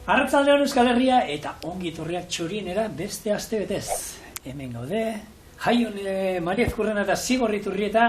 Arratsaldeon Euskal Herria eta ongi etorriak Txorienera beste aste betez. Hemen gaude, Jaion Maria Ezkurrena eta Zigor Iturrieta,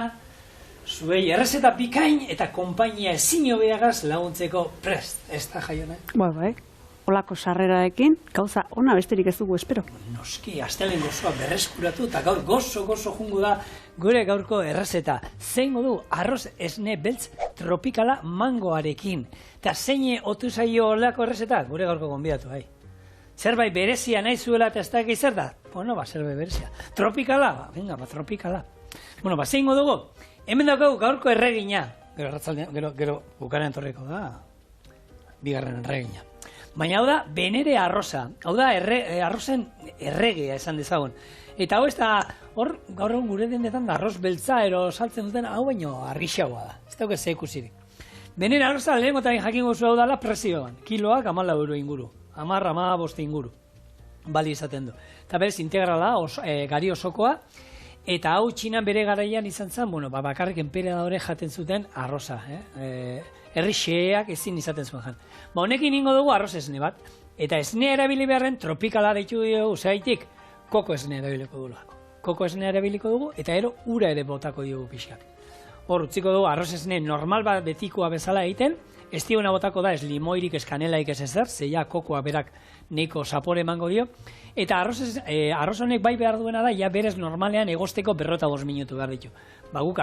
zuei errezeta bikain eta konpainia ezin hobeagaz laguntzeko prest. Ez da, Jaion, Bai. Olako sarrerarekin, gauza ona besterik ez dugu espero. Noski, astelen gozoa berreskuratu eta gaur gozo jungo da gure gaurko errezeta. Zein du arroz esne beltz tropikala mangoarekin. Eta zein otu zaio olako errezeta? Gure gaurko gonbidatu, bai. Zerbait berezia nahi zuela eta ez da zer da? Bueno, zerbait berezia. Tropikala? Venga, tropikala. Bueno, zein dugu? Hemen daukagu gaurko erregina. Gero bukaren torriko da. Bigarren erregina. Baina hau da, benere arroza. Hau da, arrozen erregea esan dezagun. Eta hau ez da, hor, gaur egun gure dendetan arroz beltza ero saltzen duten, hau baino arrixagoa da. Ez dauk ez ikusirik. Benere arroza lehen gotain jakingo zu hau dala prezioan. Kiloak 14 € inguru. 15 inguru. Bali izaten du. Eta berez, integrala, gari osokoa. Eta hau Txinan bere garaian izan zen, bakarrik enperadore jaten zuten arroza. Herri xeak ezin izaten zuen jan. Honekin ingo dugu arroz esne bat. Eta esnea erabili beharren tropikala deitu dugu zaitik, koko esnea erabiliko dugu. Koko esnea erabiliko dugu eta ura ere botako dugu pixkak. Hor utziko dugu arroz esne normal bat betikoa bezala egiten, ez diona botako da ez limoirik, ez kanelaik, ez ezer, zeia kokoa berak neiko sapore emango dio. Eta arroz honek bai behar duena da, ja berez normalean egosteko 45 minutu behar ditu. Guk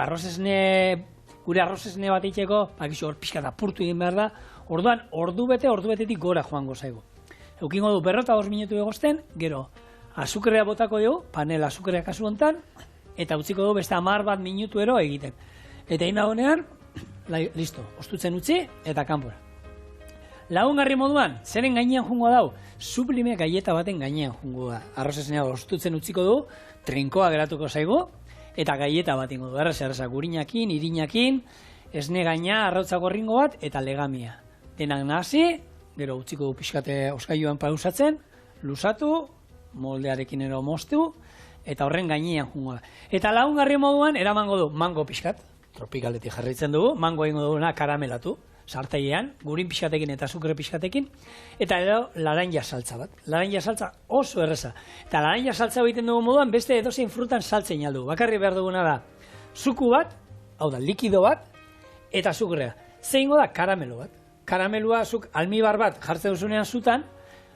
gure arroz esne bat itxeko, hor pixka da purtu egin behar da, orduan ordubetetik gora joango zaigu. Eukingo du 45 minutu egosten, gero azukrea botako dugu, panel azukrea kasu hontan, eta utziko dugu beste 10 minutu ero egiten. Eta egin dagoenean, listo, ostutzen utzi eta kanpora. Lagungarri moduan, zeren gainean jungo dau, sublime gaieta baten gainean jungo da. Arroz esnea ostutzen utziko dugu, trinkoa geratuko zaigu, eta gaieta bat ingo du, erreza, gurinakin, irinakin, esne gaina, arrautza gorringo bat, eta legamia. Denak nahasi, gero utziko du pixkate oskailuan pausatzen, lusatu, moldearekin ero moztu, eta horren gainean jungo da. Eta lagungarri moduan, eramango du mango pixkat, tropikaletik jarraitzen dugu, mango egingo duguna karamelatu, sartailean, gurin pixkatekin eta azukre pixkatekin, eta edo laranja saltza bat. Laranja saltza oso erreza. Eta laranja saltza egiten dugu moduan, beste edozein frutan saltzen aldu. Bakarri behar duguna da, zuku bat, hau da, likido bat, eta azukrea. Zeingo da, karamelo bat. Karamelua zuk almibar bat jartzen duzunean zutan,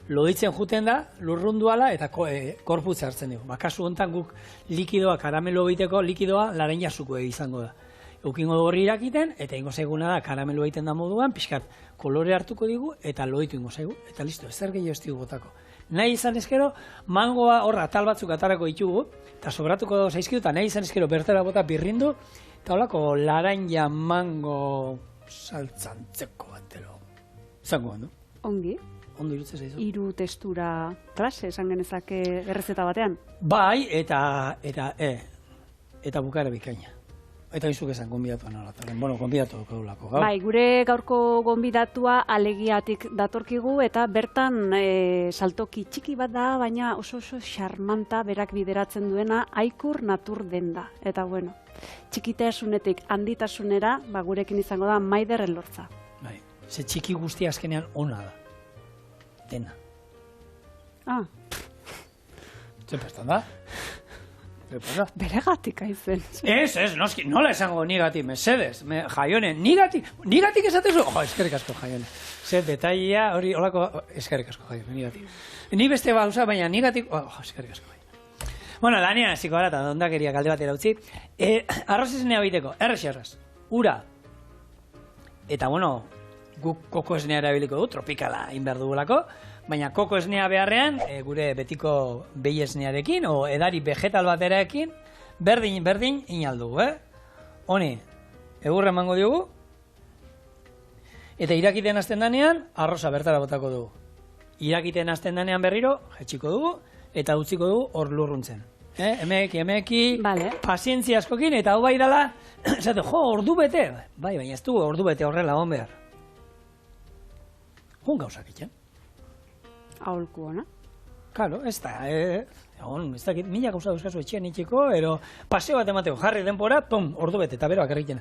loditzen juten da, lurrunduala eta korputza hartzen dugu. Kasu honetan guk likidoa, karamelo egiteko likidoa, laranja zuku izango da. Eukingo horri irakiten, eta ingo zaiguna da, karamelo egiten da moduan, pixkat kolore hartuko digu, eta loditu ingo zaigu, eta listo, ezer gehiago ez digu botako. Nahi izan ezkero, mangoa horra atal batzuk atarako ditugu, eta sobratuko zaizkidu, eta nahi izan ezkero bertara bota birrindu, eta holako laranja mango saltzantzeko batero. Zango handu? Ongi. Ondo irutzen zaizu. Hiru testura klase esan genezake errezeta batean. Bai, eta bukaera bikaina. Eta izuk esan gonbidatuan horataren. Gonbidatu gaulako gaur. Bai, gure gaurko gonbidatua alegiatik datorkigu eta bertan saltoki txiki bat da, baina oso xarmanta berak bideratzen duena Aikur Natur denda. Eta bueno, txikitasunetik handitasunera, gurekin izango da Maider Elortza. Bai, ze txiki guztia azkenean ona da. Dena. Zepestan da? Beregatik aizen. Ez, noski, nola esango nigatik, mesedez, Jaione, nigatik esatezu? Eskerrik asko, Jaione. Zer, detailea, hori, holako, eskerrik asko, Jaione, nigatik. Ni beste bauza, baina nigatik, eskerrik asko, Jaione. Bueno, lanean hasiko gara, eta ondakeria kalde batera utzi. Arroz esnea egiteko, errez, ura. Eta, bueno, guk koko esnea erabiliko du, tropikala inber dugulako, baina koko esnea beharrean, gure betiko behi esnearekin, o edari vegetal bateraekin, berdin inaldugu, Honi, egurra emango diogu, eta irakiten hasten danean, arroza bertara botako dugu. Irakiten hasten danean berriro, jetxiko dugu, eta utziko dugu hor lurruntzen. Emeki, pazientzia askokin, eta hau bai dala, esate, ordu bete, bai, baina ez dugu ordu bete horrela hon behar. Gauzak itxen. Aholku ona. Claro, ez da, Ez dakit, mila gauza dauzkazu etxean itxeko, ero paseo bat emateko, jarri denbora, ordu bete, eta beroak erriten.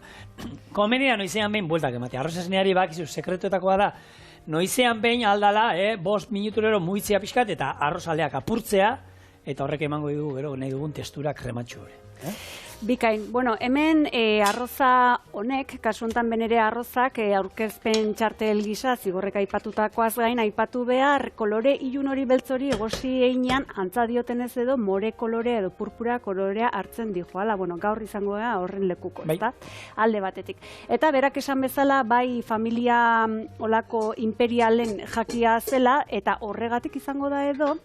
Komedia noizean behin bueltak ematea. Arroz esneari bakizu, sekretuetakoa da, noizean behin aldala, 5 minuturero mugitzea pixkat, eta arroz aldeak apurtzea, eta horrek emango dugu, gero, nahi dugun testura krematxu hori. Bikain, bueno, hemen arroza honek, kasu honetan benere arrozak aurkezpen txartel gisa, zigorrek aipatutakoaz gain, aipatu behar, kolore ilun hori beltz hori egosi einean, antza diotenez edo, more kolore edo purpura kolorea hartzen dijoala. Bueno, gaur izango da horren lekuko, ezta? Alde batetik. Eta berak esan bezala, bai familia olako imperialen jakia zela, eta horregatik izango da edo,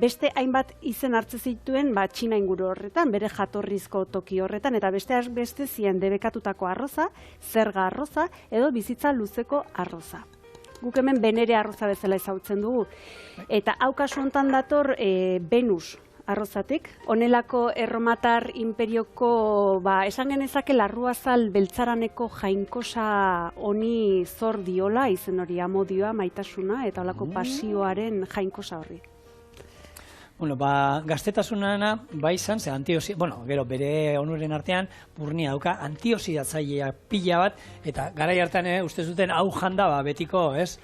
beste hainbat izen hartze zituen Txina inguru horretan, bere jatorrizko toki horretan, eta beste zien debekatutako arroza, zerga arroza, edo bizitza luzeko arroza. Guk hemen benere arroza bezala ezagutzen dugu. Eta hau kasu honetan dator Venus arrozatik. Honelako erromatar imperioko, esan genezake larruazal beltzaraneko jainkosa honi zor diola, izen hori amodioa, maitasuna, eta holako pasioaren jainkosa horri. Bueno, gaztetasunana, izan, ze gero bere onuren artean, burnia dauka, antioxidatzailea pila bat, eta garai hartan, uste zuten, hau janda, betiko, ez?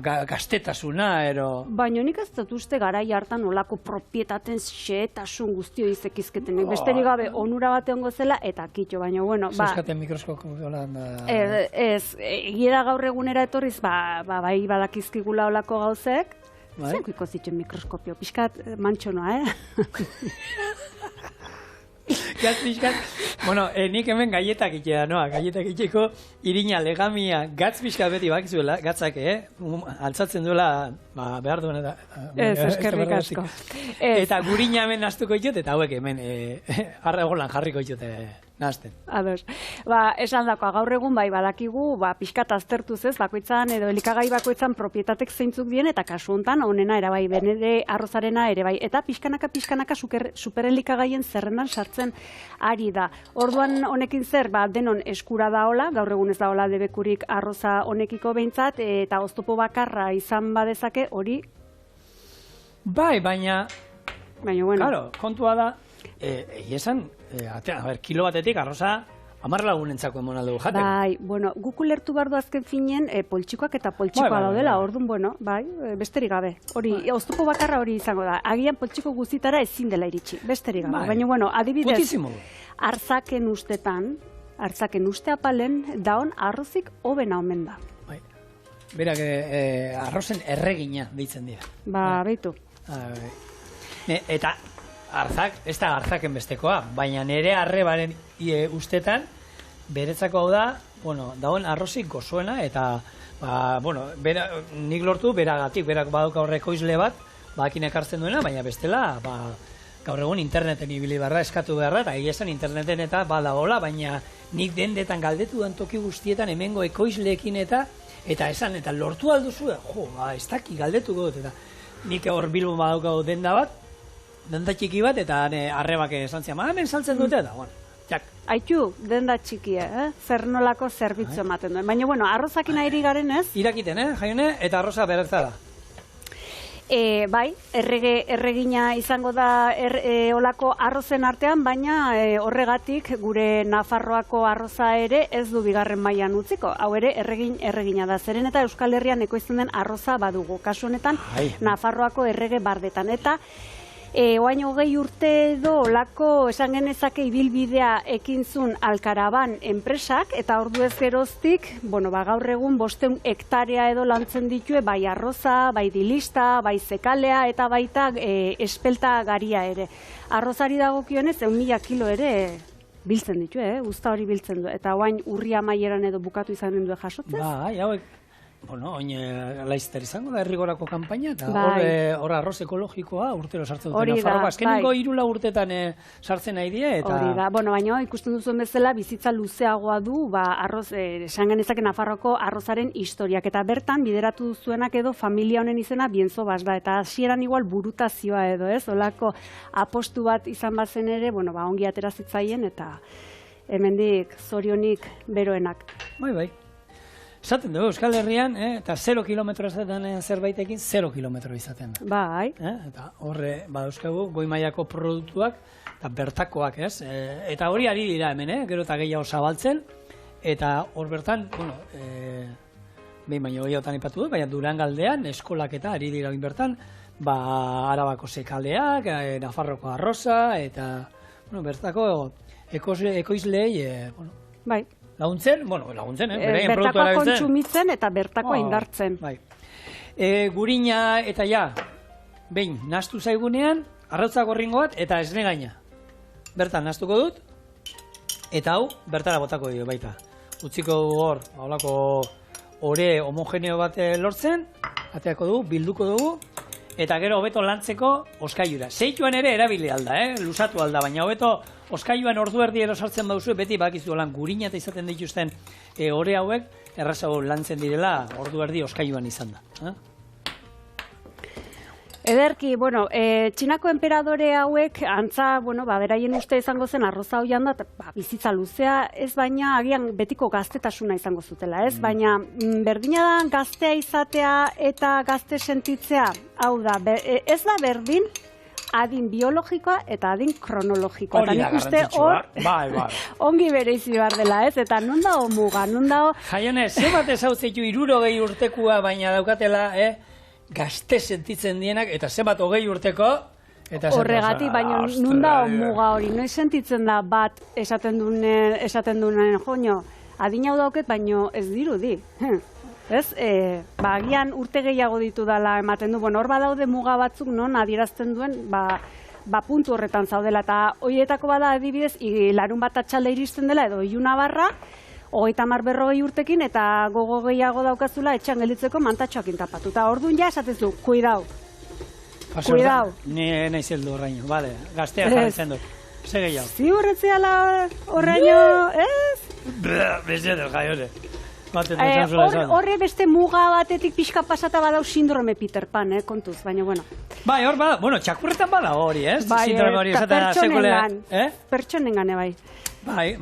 Gaztetasuna, ero... Baina nik ez dut uste garai hartan olako propietaten xehetasun guztio izekizketenek. Besterik gabe onura bat egongo zela eta kitxo, baina bueno... Zeuskaten mikroskopio Ez, egira gaur egunera etorriz, bai badakizkigula olako gauzek, zeuko zitzen mikroskopio, pixkat mantxonoa, Gatz pixkat, nik hemen gaietak itxea, gaietak itxeko irina, legamia, gatz pixkat beti bakizuela, gatzak, altzatzen duela, behar duen eta... Ez, eskerrik asko. Eta gurina hemen naztuko itxot, eta hauek hemen arregolan jarriko itxot nazten. Ados. Esan dakoa, gaur egun badakigu, pixkat aztertuz ez, bakoitzan edo elikagai bakoitzan propietatek zeintzuk dien, eta kasu hontan, honena ere bai, benere arrozarena ere bai, eta pixkanaka superelikagaien zerrendan sartzen ari da. Orduan honekin zer, denon eskura daola, gaur egun ez daola debekurik arroza honekiko behintzat, eta oztopo bakarra izan badezake hori? Baina, bueno. Kontua da, esan, kilo batetik arroza 10 lagunentzako emon aldugu jaten. Bueno, guk ulertu bardu azken finen poltsikoak eta poltsikoa daudela, orduan, besterik gabe. Hori, oztopo bakarra hori izango da. Agian poltsiko guztitara ezin dela iritsi, besterik gabe. Baina, bueno, adibidez, arzaken uste apalen daon arrozik hobena omen da. Berak, arrozen erregina deitzen dira. Beitu. Eta arzak, ez da arzaken bestekoa, baina nire arrebaren ustetan, beretzako hau da, dagoen arrozik gozoena, eta, nik lortu, beragatik, berak badauka horreko izle bat, bakinek hartzen duena, baina bestela, gaur egun interneten ibili beharra, eskatu beharra, eta egia esan interneten eta badagola, baina nik dendetan galdetu den toki guztietan, hemengo ekoizleekin eta esan, eta lortu alduzu, ez daki galdetuko dut, eta nik hor Bilbon badaukago denda bat, denda txiki bat, eta arrebak esan zian, hemen saltzen dute, eta, jak. Aitu, denda txikia, zer nolako zerbitzu ematen duen. Baina, arrozakin ari garen ez? Irakiten, jaione, eta arroza berertza da. Bai, erregina izango da olako arrozen artean, baina horregatik gure Nafarroako arroza ere ez du bigarren mailan utziko. Hau ere erregina da. Zeren eta Euskal Herrian ekoizten den arroza badugu. Kasu honetan Nafarroako errege bardetan. Eta oain 20 urte edo olako esan genezake ibilbidea ekintzun Alkaraban enpresak, eta ordu ez geroztik, gaur egun 500 hektarea edo lantzen ditue, bai arroza, bai dilista, bai zekalea, eta baita espelta garia ere. Arrozari dagokionez, 1.000 kilo ere biltzen ditu, usta hori biltzen du, eta oain urria maieran edo bukatu izanen du jasotzez? Hauek. Oin laizter izango da herrigorako kanpaina, eta hor arroz ekologikoa urtero sartzen duten Nafarroa. Azkenengo 3 urtetan sartzen nahi die, eta... Hori da, baina ikusten duzuen bezala bizitza luzeagoa du, arroz, esan genezake Nafarroako arrozaren historiak, eta bertan bideratu duzuenak edo familia honen izena Bienzo Bas da, eta hasieran igual burutazioa edo, olako apostu bat izan bazen ere, ongi atera zitzaien, eta hemendik zorionik beroenak. Bai. Esaten dugu, Euskal Herrian, eta 0 kilometro esaten zerbaitekin, 0 kilometro izaten da. Bai. Eta horre, badauzkagu, goi mailako produktuak, eta bertakoak, ez? Eta hori ari dira hemen, gero eta gehiago zabaltzen, eta hor bertan, bueno, behin baino gehiagotan ipatu dut, baina Durangaldean, eskolak eta ari dira bertan, Arabako sekaleak, Nafarroko arroza, eta, bueno, bertako ekoizleei, bueno, bai. Laguntzen, bertakoa kontsumitzen eta bertakoa indartzen. Bai. Gurina eta behin, nahastu zaigunean, arrautza gorringo bat eta esne gaina. Bertan nahastuko dut, eta hau, bertara botako dio baita. Utziko dugu hor, holako ore homogeneo bat lortzen, ateako dugu, bilduko dugu, eta gero hobeto lantzeko oskailura. Zeituan ere erabili alda, lusatu alda, baina hobeto oskailuan ordu erdi sartzen bauzu, beti bakizu lan gurina eta izaten dituzten ore hauek, errazago lantzen direla ordu erdi oskailuan izan da. Ederki, bueno, Txinako enperadore hauek, antza, bueno, beraien uste izango zen arroza hoian da, bizitza luzea, ez baina agian betiko gaztetasuna izango zutela, ez? Baina berdina da gaztea izatea eta gazte sentitzea, hau da, ez da berdin, adin biologikoa eta adin kronologikoa. Hori da garrantzitsua. Bai. Ongi bereizi behar dela, ez? Eta non dago muga, non dago... Jaione, zenbat ezautzitu 60 urtekua baina daukatela, gazte sentitzen dienak, eta zenbat 20 urteko... Horregatik, baina non dago muga hori, noiz sentitzen da bat esaten duenen joño, adin hau dauket, baina ez dirudi. Ez, agian urte gehiago ditu dela ematen du, hor badaude muga batzuk non adierazten duen, puntu horretan zaudela, eta horietako bada adibidez, larun bat atxalde iristen dela, edo iluna barra, 30-40 urtekin, eta gogo gehiago daukazula etxean gelditzeko mantatxoak intapatu. Eta orduan ja esatezu, kuidau. Kuidau. Ni nahi zeldu horreino, bale, gaztea jarritzen dut. Ze gehiago. Ziurretzeala horreino, ez? Bezetan, jaione. Horre beste muga batetik pixka pasata badau sindrome Peter Pan, kontuz, baina bueno. Bai, hor bada, bueno, txakurretan bada hori, ez? Sindrome hori esaten sekulea. Pertsonengan, bai.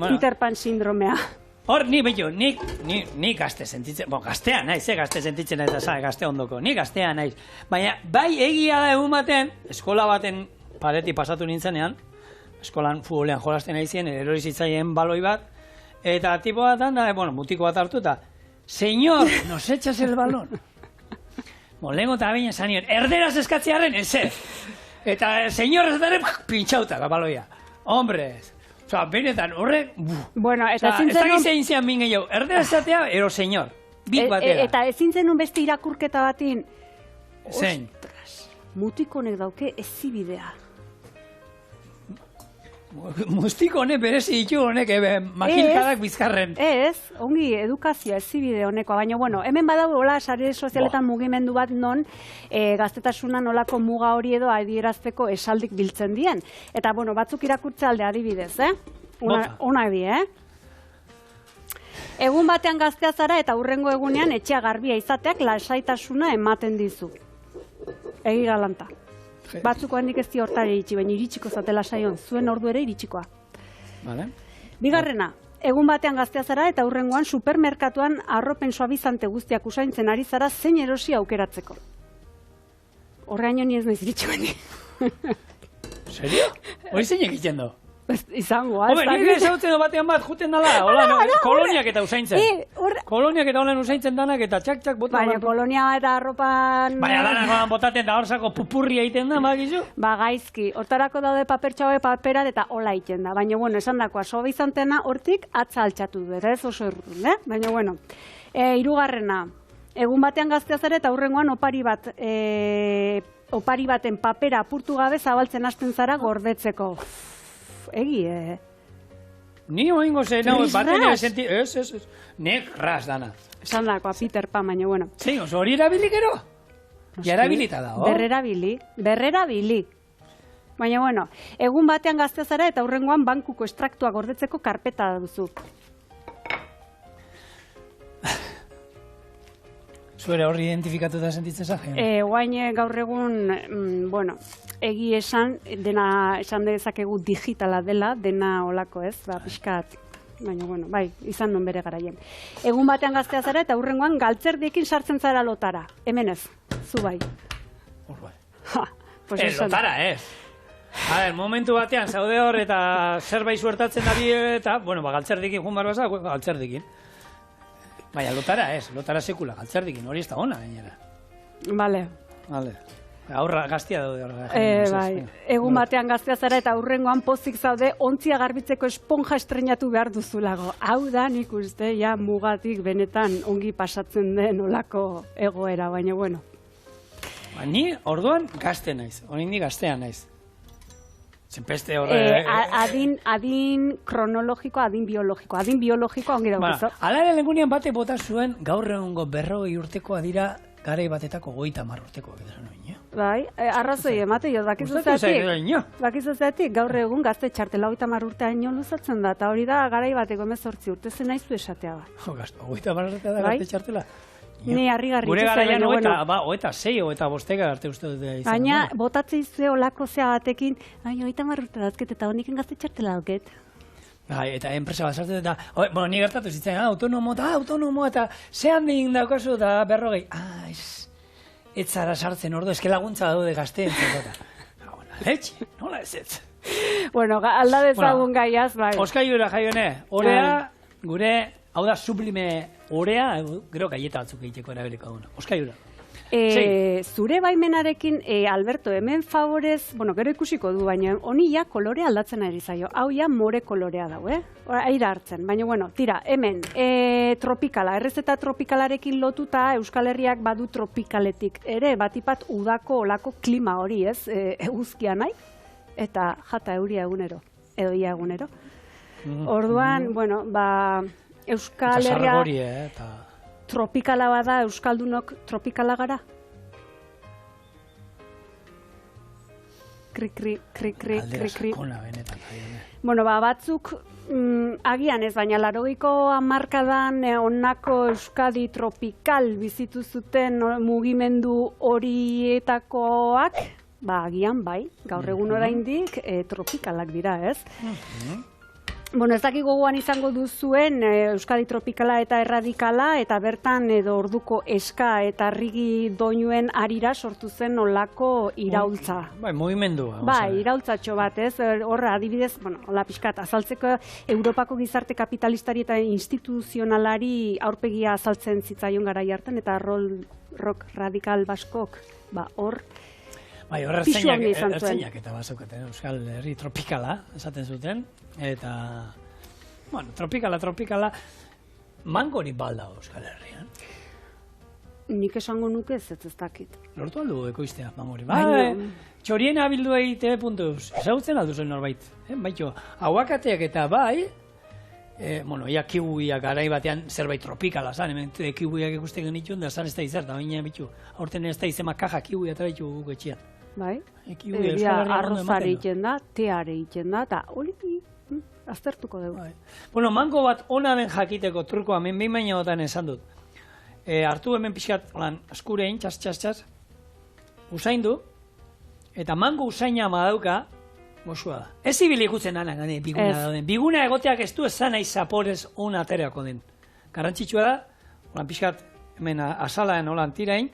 Peter Pan sindromea. Hor, ni gazte sentitzen, gaztea naiz, gazte sentitzen eta gazte ondoko, ni gaztea naiz. Baina, bai egia da egun baten, eskola baten pareti pasatu nintzenean, eskolan futbolean jolasten naizien, erori zitzaien baloi bat, eta tipo bat da, mutiko bat hartu eta, señor, nos echas el balón. Lehenko eta baina zanion, erderaz eskatziaren, ez. Eta, señor, ez daren, pintxauta, baloia. Hombre, oza, benetan, horrek, bueno, eta ez dakiz egin zean min gehiago, erderaz esatea, ero señor, bit batera. Eta ezin zenun beste irakurketa batin, zein? Ostras, mutiko honek dauke ezibidea. Mustiko honek berezi ditu honek, makilkadak bizkarren. Ez, ongi edukazioa ezibide honekoa, baina bueno, hemen badago hola sare sozialetan mugimendu bat non gaztetasuna nolako muga hori edo adierazteko esaldik biltzen dien. Eta bueno, batzuk irakurtze alde adibidez, Ona di, Egun batean gaztea zara eta hurrengo egunean etxea garbia izateak lasaitasuna ematen dizu. Egi galanta. Batzuko handik ez di hortari iritsi, baina iritsiko zatela saion, zuen ordu ere iritsikoa. Bigarrena, egun batean gaztea zara eta hurrengoan supermerkatuan arropen suabizante guztiak usaintzen ari zara zein erosi aukeratzeko. Horreaino ni ez naiz iritsi bani. Serio? Hori zein egiten du? Izango, Hobe, nire ezagutzen du batean bat juten dala, koloniak eta usaintzen. Koloniak eta honen usaintzen danak eta txak-txak botan. Baina kolonia eta arropan... Baina danak botaten da horzako pupurria egiten da, bakizu? Gaizki, hortarako daude papertxaue paperat eta hola egiten da. Baina, bueno, esan dakoa, sobizantena hortik atza altxatu du, ez oso errun, Baina, bueno, hirugarrena, egun batean gaztea zara eta hurrengoan opari baten papera apurtu gabe zabaltzen hasten zara gordetzeko. Egi, Ni oingo zen, baten ere senti... Ez. Nek ras dana. Esan dakoa, Peter Pan, baina, bueno. Zein, oso hori erabilik ero? Erabilita da, Berrerabili. Baina, bueno, egun batean gaztea zara eta hurrengoan bankuko estraktua gordetzeko karpeta duzu. Zuere horri identifikatuta sentitzen zagen? Guain gaur egun, bueno, egi esan, dena esan dezakegu digitala dela, dena olako ez, pixkat, baina bueno, bai, izan non bere garaien. Egun batean gaztea zara eta hurrengoan galtzerdiekin sartzen zara lotara. Hemen ez, zu bai. Pues lotara, ez. A ver, momentu batean, zaude hor eta zerbait suertatzen ari eta, bueno, galtzerdikin joan behar basa, galtzerdikin. Baina, lotara ez, lotara sekula, galtzerdikin, hori ez da ona, gainera. Vale. Aurra gaztia daude horra. Bai, egun batean gaztea zara eta hurrengoan pozik zaude ontzia garbitzeko esponja estrenatu behar duzulago. Hau da, nik uste, ja mugatik benetan ongi pasatzen den olako egoera, baina bueno. Ni orduan gazte naiz, oraindik gaztea naiz. Zenpeste horre... Adin kronologiko, adin biologiko ongi dago. Hala ere lengunean bate bota zuen gaur egungo 40 urtekoa dira garai batetako 30 urtekoak edo noin. Bai, arrazoi emate jo, bakizu zeatik, gaur egun gazte txartela 30 urteaino luzatzen da, eta hori da garai bateko 18 urte zen naizu esatea ba. 30 urtea da gazte txartela? Ni harrigarri. Gure garaian oeta 6 oeta bosteka arte uste dut izan. Baina, botatzei zue olako zea batekin, baina 30 urte dazket eta honiken gazte txartela dauket. Eta enpresa bat sartzen eta, bueno, ni gertatu zitzen, autonomo, eta zehan digin daukazu eta 40. Ez zara sartzen ordu, eske laguntza daude gazteen zekota. Letxe, nola ez ez? Bueno, alda dezagun gaiaz, bai. Oskailura jaione, orea, gure, hau da, sublime orea, gero gaieta batzuk egiteko erabiliko duna. Oskailura. Zure baimenarekin, Alberto, hemen favorez, bueno, gero ikusiko du, baina honi ja kolore aldatzen ari zaio. Hau ja more kolorea dau, aira hartzen. Baina, bueno, tira, hemen, tropikala, errezeta tropikalarekin lotuta Euskal Herriak badu tropikaletik. Ere, batipat udako olako klima hori, ez, eguzkia nahi, eta jata euria egunero, edo ia egunero. Orduan, bueno, Euskal Herria... Tropikala bada, Euskaldunok tropikala gara? Kri. Aldera sakona benetan. Bueno, batzuk, agian ez, baina 80ko hamarkadan onako Euskadi tropikal bizitu zuten mugimendu horietakoak, agian bai, gaur egun oraindik tropikalak dira, ez? Bueno, ez dakik gogoan izango duzuen Euskadi tropikala eta erradikala, eta bertan edo orduko eska eta rigi doinuen arira sortu zen olako iraultza. Bai, mugimendua. Bai, iraultzatxo bat, ez? Horra, adibidez, bueno, hola pixkat, azaltzeko Europako gizarte kapitalistari eta instituzionalari aurpegia azaltzen zitzaion garai hartan, eta rock radikal baskok, hor, bai, horretzeinak eta bazaukaten, Euskal Herri tropikala, esaten zuten, eta, bueno, tropikala, mangori balda Euskal Herrian. Nik esango nuke ez dakit. Lortu aldu ekoiztea, mangori. Txorien abildu egite puntuz, ezagutzen aldu zen norbait. Baito, aguakateak eta bai, bueno, ia kiwiak garai batean zerbait tropikala zan, hemen kiwiak ikusten genituen, da zan ez da izerta, baina bitu, aurten ez da izema kaja kiwi eta ditu guk etxean. Bai, arrozare egiten da, teare egiten da, eta hori aztertuko dugu. Bueno, mango bat ona den jakiteko trukoa, hemen behin baina gotan esan dut. Hartu hemen pixkat, askurein, txas, usaindu, eta mango usaina madauka, goxua da. Ez ibili ikutzen anak, biguna dauden. Biguna egoteak ez du esan nahi zaporez ona atereako den. Garrantzitsua da, pixkat, hemen asalaen holan tirain,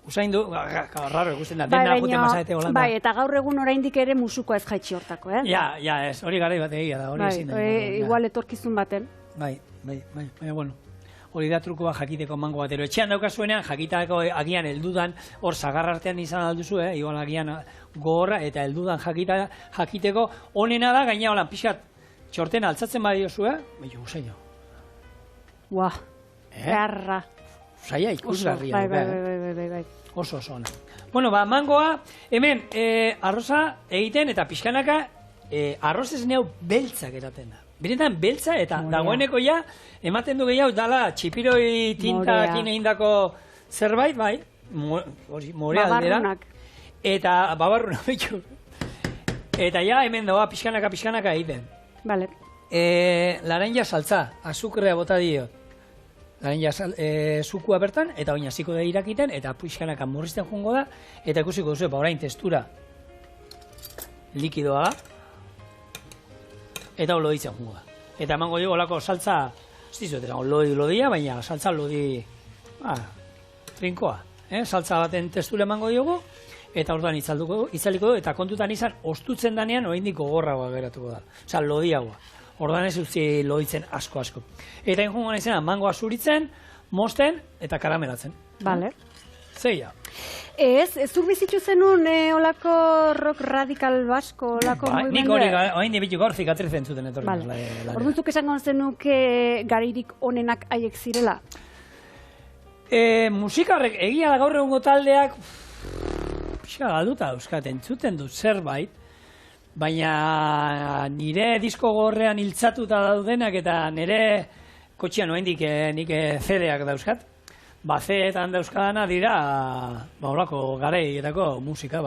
usaindu, raro ikusten da, dena juten mazarete holanda. Bai, eta gaur egun oraindik ere musuko ez jaitsi hortako, Ja, ez, hori garai bat egia da, hori ezin da. Igual etorkizun baten. Bai, bueno, hori da trukoa jakiteko mango batero. Etxean daukazuenean, jakitako agian heldudan, hor zagarra artean izan alduzu, igual agian gogorra, eta heldudan jakiteko, onena da, gaina holan, pixat, txorten altzatzen badiozu, usaino. Buah, erra. Usaia ikusgarria. Bai. Oso ona. Bueno, mangoa, hemen arroza egiten eta pixkanaka arroz ez neu beltzak eraten da. Benetan beltza eta dagoeneko ja, ematen du gehiago dala txipiroi tintakin egindako zerbait, bai, more aldera. Eta babarruna betxu. Eta ja, hemen dagoa pixkanaka egiten. Vale. Laranja saltza, azukrea bota dio. Zukua bertan, eta oin hasiko da irakiten, eta pixkanaka murrizten joango da, eta ikusiko duzu, orain testura likidoa da, eta olo ditzen joango da. Eta emango dugu olako saltza, ez dizut, lodia, baina saltza lodi, trinkoa. Saltza baten testura emango diogu, eta orduan itzaliko du, eta kontutan izan, ostutzen danean, oraindik gogorragoa geratuko da. Osa, lodiagoa. Orduan ez utzi loditzen asko. Eta injungo naizena, mangoa zuritzen, mosten, eta karamelatzen. Vale. Zeia. Zur bizitu zenun olako rock radikal basko, olako mugimendu? Nik hori, hain dibitu gaur zikatrizen zuten etorri. Orduan zuk esango zenuke garairik onenak haiek zirela? Musikarrek egia da gaur egungo taldeak pixka galduta euskat entzuten du zerbait, baina nire disko gorrean hiltzatuta daudenak eta nire kotxean oraindik nik CD-ak dauzkat. CD-etan dauzkadana dira horako garaietako musika,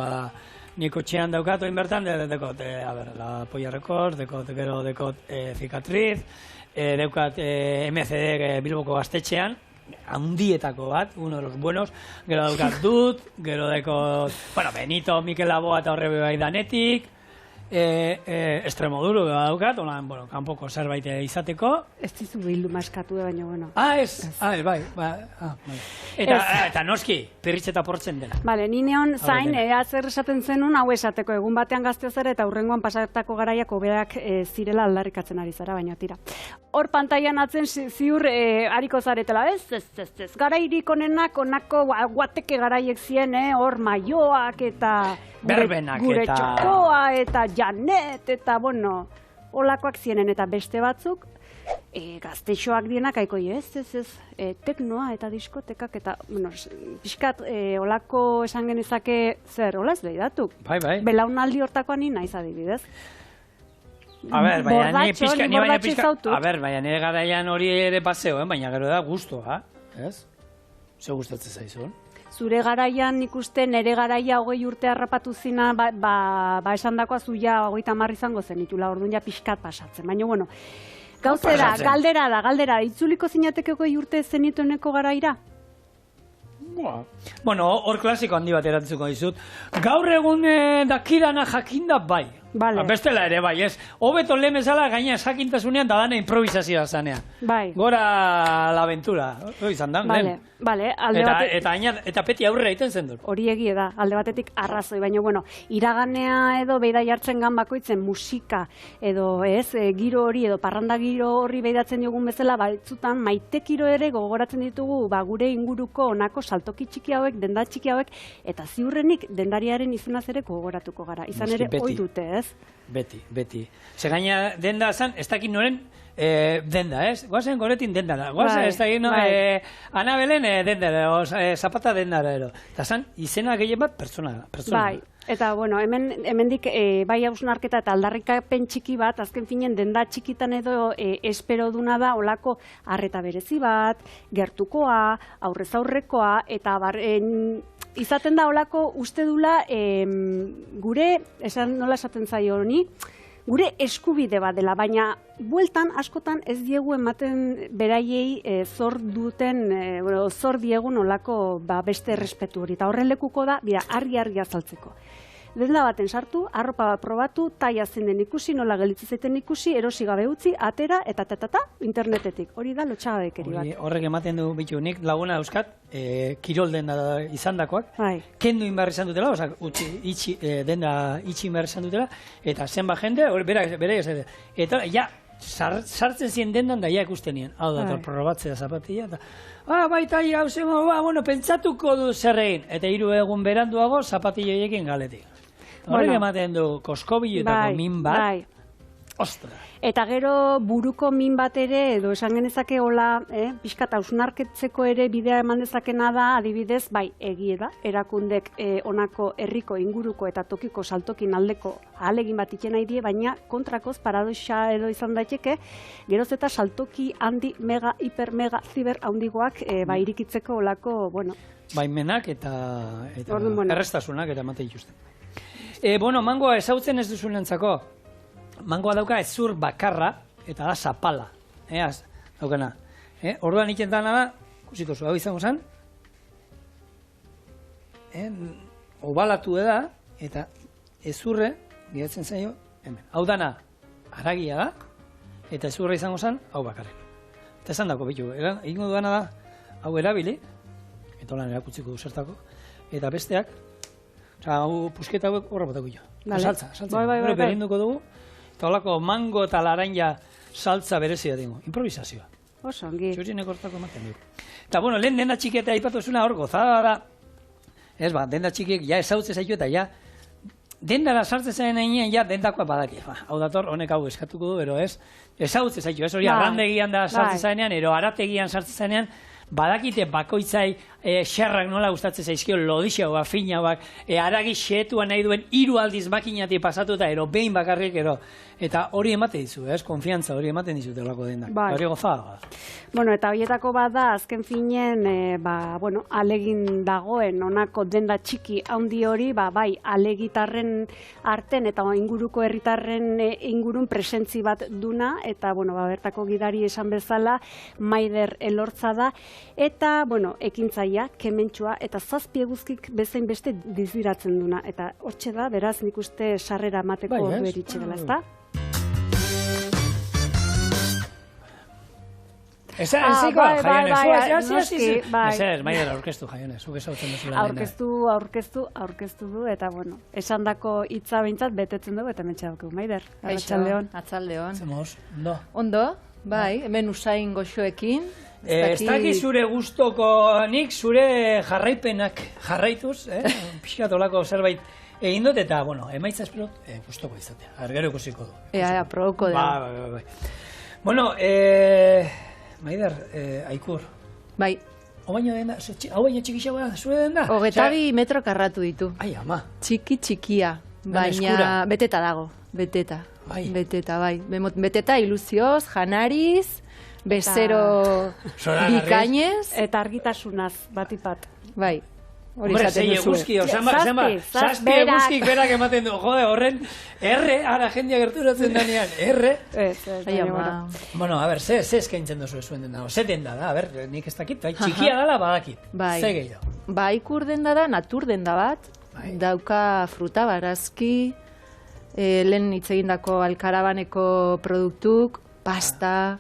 nik kotxean daukat oin bertan, dekot La Polla Records, dekot Cicatriz, daukat MCD Bilboko gaztetxean, handietako bat, uno de los buenos, gero daukat Dut, gero dekot, Benito, Mikel Laboa eta horre bai danetik, Extremoduro daukat, kanpoko zerbait izateko. Ez dizu bildu maskatu baina, bueno. Bai. Eta noski, pirritz eta portzen dela. Bale, nineon zain, zer esaten zenun, hau esateko, egun batean gaztea zara eta hurrengoan pasatako garaiak hobeak zirela aldarrikatzen ari zara, baina tira. Hor pantailan atzen ziur hariko zaretela, ez, garairik onenak, onako guateke garaiek zien, hor maioak eta gure txokoa eta Janet, eta, olakoak zienen, eta beste batzuk, gazteixoak dienak, haiko, teknoa eta diskotekak, eta, pixkat, olako esan genezake, zer, hola ez behidatuk? Bai. Belaunaldi hortakoan ni naiz adibidez. Baina nire garaian hori ere paseo, baina gero da guztua, ez? Ze gustatzen zaizun? Zure garaian ikuste nere garaia 20 urte harrapatu zina, esan dakoa zuia 30 izango zen, itula orduan ja pixkat pasatzen. Baina, gauzera, galdera, itzuliko zinateke 20 urte zenitueneko garaira? Hor klasiko handi bat eratzuko dizut. Gaur egun dakidana jakinda bai. Bestela ere bai, ez? Hobeto lehen bezala gaina jakintasunean da dana improvisazioa zanean. Bai. Gora la aventura. Izan da, lehen. Bale, eta peti aurrera egiten zen dut. Hori egie da, alde batetik arrazoi, baina, iraganea edo beida jartzen gan bakoitzen musika, edo giro hori, edo parranda giro horri beidatzen diogun bezala, batzutan maitekiro ere gogoratzen ditugu gure inguruko onako saltoki txiki hauek, denda txiki hauek, eta ziurrenik dendariaren izanaz ere gogoratuko gara. Izan ere, hoi dute, ez? Beti. Ze gaina denda zan, ez dakit noren denda, ez? Guazen goretin denda da. Guazen ez dakit Anabelen denda da, zapata denda da. Eta zan, izena gehien bat pertsona da. Bai, eta, hemendik bai hausnarketa eta aldarrikapen txiki bat, azken finen denda txikitan edo espero duna da olako arreta berezi bat, gertukoa, aurrez aurrekoa, eta izaten da olako uste dula gure, nola esaten zaio honi, gure eskubide bat dela, baina bueltan askotan ez diegu ematen beraiei zor diegun olako beste errespetu hori. Eta horren lekuko da, argi azaltzeko. Denda baten sartu, arropa bat probatu, taia zein den ikusi, nola gelitze zaiten ikusi, erosi gabe utzi, atera, eta internetetik. Hori da lotxagabekeri bat. Horrek ematen du bitu, nik laguna euskat, kirol denda izandakoak, kendu inbar izan dutela, denda itxi inbar izan dutela, eta zenba jende, bera ez, eta ja, sartzen ziren dendan da ja ikusten nien. Hau da, probatzea zapatilla, eta baita, hau zen, pentsatuko du zerrein, eta 3 egun beranduago zapatilla horiekin galetik. Horrek ematen du koskobiletako min bat, ostra. Eta gero buruko min bat ere, edo esan genezake hola, pixkat hausnarketzeko ere bidea eman dezakena da, adibidez, bai, egie da, erakundek honako herriko inguruko eta tokiko saltokin aldeko ahalegin bat itxen nahi die, baina kontrakoz paradoxa edo izan daiteke, geroz eta saltoki handi, mega, hiper, mega, ziber handigoak irikitzeko olako, baimenak eta errestasunak eta emate dituzten. Mangoa ezautzen ez duzunentzako. Mangoa dauka ezur bakarra eta da zapala. Daukana. Orduan iten dana da, kusiko zu, hau izango zen, obalatu da, eta ezurre, gidatzen zaio, hemen. Hau dana, haragia da, eta ezurra izango zen, hau bakarrik. Eta esan dako, bitu, egingo duana da, hau erabili, eta lan erakutziko du zertako, eta besteak, hau pusketa hauek horra botako jo. Saltza. Gure berinduko dugu, eta holako mango eta laranja saltza berezia dingo. Improvisazioa. Oso, ongi. Txurinek hortako ematen dugu. Eta, bueno, lehen denda txikieta aipatu zuna hor gozada da, ez ba, denda txikiek ja ezautze zaitu eta ja, dendara sartzen zaren egin, ja, dendakoa badaki. Hau dator, honek hau eskatuko du, ero ez, ezautze zaitu, ez hori arrandegian da sartzen zarenean, ero arategian sartzen zarenean, badakite bakoitzai xerrak nola gustatzen zaizkio, lodixauak, finauak, aragi xetua nahi duen 3 aldiz makinatik pasatu eta ero behin bakarrik, ero, eta hori emate dizu, konfiantza hori ematen dizute olako dendak. Hori gozada. Bueno, eta horietako bada, azken finen, alegin dagoen, onako denda txiki handi hori, bai, alegitarren arten eta inguruko herritarren ingurun presentzi bat duna, eta, bertako gidari esan bezala, Maider Elortza da, eta, ekintzaia, kementsua, eta 7 eguzkik bezain beste diziratzen duna, eta hortxe da, beraz, nik uste sarrera emateko beritxe dela, ezta? Eza, enzikoa, Jaionez, ez, Maider, aurkeztu, Jaionez, zuk ezautzen duzula. Aurkeztu du, eta, esan dako hitza behintzat betetzen dugu, eta mentxe dugu, Maider, Arratsaldeon. Arratsaldeon. Zemoz, ondo. Ondo, bai, hemen usain goxoekin. Ez daki zure gustoko nik, zure jarraipenak jarraituz, pixkat olako zerbait egin dut, eta, emaitza espero gustoko izatea, argero ikusiko du. Proboko da. Bai. Bueno, Maider, Aikur. Bai. Hau baino txikixagoa zure denda? 22 metro karratu ditu. Ai, ama. Txikia, baina beteta dago, beteta. Beteta, bai. Beteta iluzioz, janariz, bezero bikainez. Eta argitasunaz, batipat. Bai. Hombre, 6 eguzki, zazpi eguzkik berak ematen du, horren, ara jendia gerturatzen danean, Bueno, a ber, ze eskaintzen duzu zuen denda, ze denda da, a ber, nik ez dakit, txikia dala badakit, ze gehiago. Aikur denda da, natur denda bat, dauka fruta, barazki, lehen hitz egindako alkarabaneko produktuk, pasta,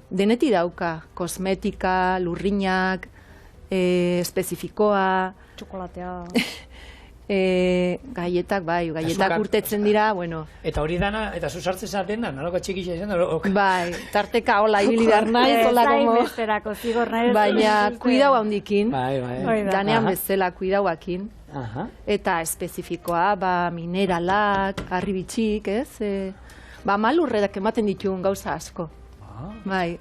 deneti dauka, kosmetika, lurrinak, espezifikoa, txokolatea. Gaietak, gaietak urtetzen dira, Eta hori dana, eta zuzartzen zaten da, naloko txikixa izan da, Bai, tarteka hola ibili behar nahi, baina kuidau handikin, danean bezala kuidauakin, eta espezifikoa, mineralak, harribitxik, ez? Malurredak ematen dituen gauza asko. Bai.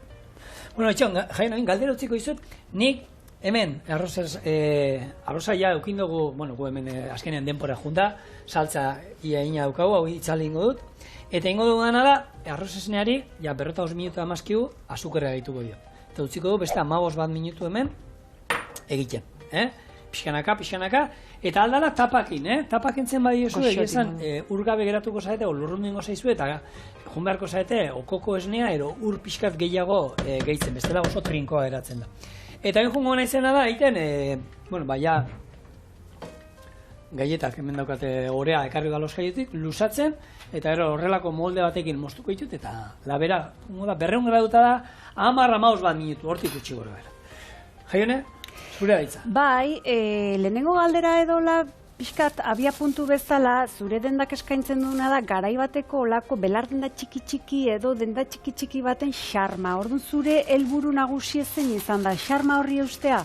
Bueno, etxon, Jainoin, galdera utziko izut, nik hemen, arroza ja eukindugu, gu hemen azkenean denpora junta, saltza ina daukagu, hau itzali ingo dut, eta ingo dugu dana da, arroz esneari, 45 minutu amazkiu, azukerra gaituko dio. Eta utziko du, beste 15 minutu hemen, egiten, pixkanaka, eta aldala tapakin, tapakintzen badiozu, egizan, urgabe geratuko zaete, o lurrundingo zaizu, eta jun beharko zaete, okoko esnea, ero ur pixkat gehiago gehitzen, bestela oso trinkoa geratzen da. Eta jungo naizena da, egiten, gaietak, hemen daukate orea ekarri da los gaietik, lusatzen, eta horrelako molde batekin moztuko ditut, eta labera, 200 graduta da, 10-15 minutu, hortik utxi gora bera. Jaione, zure daitza. Bai, lehenengo galdera edola, pixkat, abia puntu bezala, zure dendak eskaintzen duena da, garai bateko olako belar denda txiki edo denda txiki baten xarma. Orduan zure helburu nagusi zen izan da, xarma horri eustea?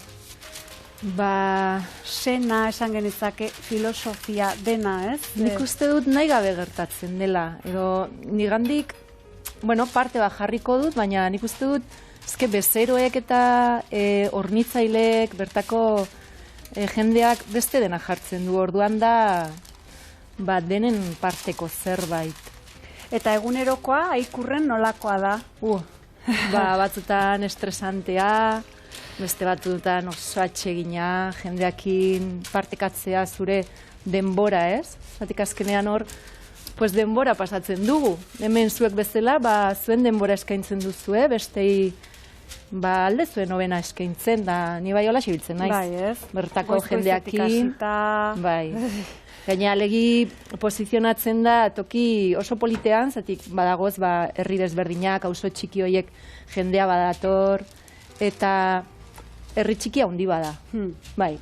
Sena esan genezake, filosofia dena, ez? Nik uste dut nahi gabe gertatzen dela. Edo nigandik, parte bat jarriko dut, baina nik uste dut, bezeroek eta hornitzaileek bertako jendeak beste dena jartzen du, orduan da denen parteko zerbait. Eta egunerokoa, Aikurren nolakoa da? Batzutan estresantea, beste batzutan oso atsegina, jendeakin partekatzea zure denbora, ez? Zatik azkenean hor, denbora pasatzen dugu. Hemen zuek bezala, zuen denbora eskaintzen duzue, bestei alde zuen hobena eskaintzen, da ni bai hola xibiltzen naiz. Bai, ez? Bertako jendeakin. Bai. Gaina alegi posizionatzen da toki oso politean, zatik badagoz herri desberdinak, auzo txiki horiek jendea badator, eta herri txiki handi bada. Bai.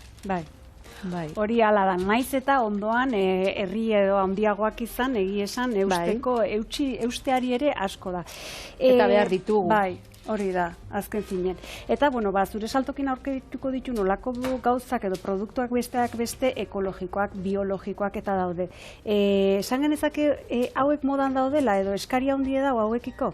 Hori hala da, naiz eta ondoan herri edo handiagoak izan, egia esan, eusteko, eusteari ere asko da. Eta behar ditugu. Bai. Hori da, azken zinen. Eta, zure saltokin aurkituko ditu nolako gauzak edo produktuak besteak beste ekologikoak, biologikoak eta daude. Esan genezake hauek modan daudela edo eskaria handie dago hauekiko?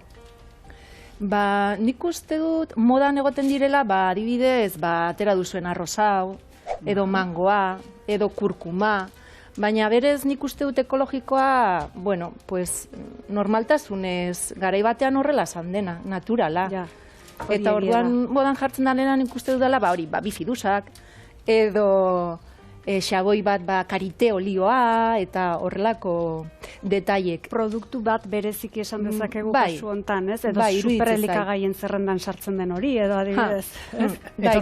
Nik uste dut modan egoten direla, adibidez, atera duzuen arrozau, edo mangoa, edo kurkuma, baina berez nik uste dut ekologikoa, normaltasunez, garai batean horrela zan dena, naturala. Eta orduan modan jartzen da nik uste dut dela, bifidusak, edo xaboi bat karite olioa, eta horrelako detaiek. Produktu bat bereziki esan dezakegu kasu hontan, ez? Edo superelikagaien zerrendan sartzen den hori, edo adibidez. Eta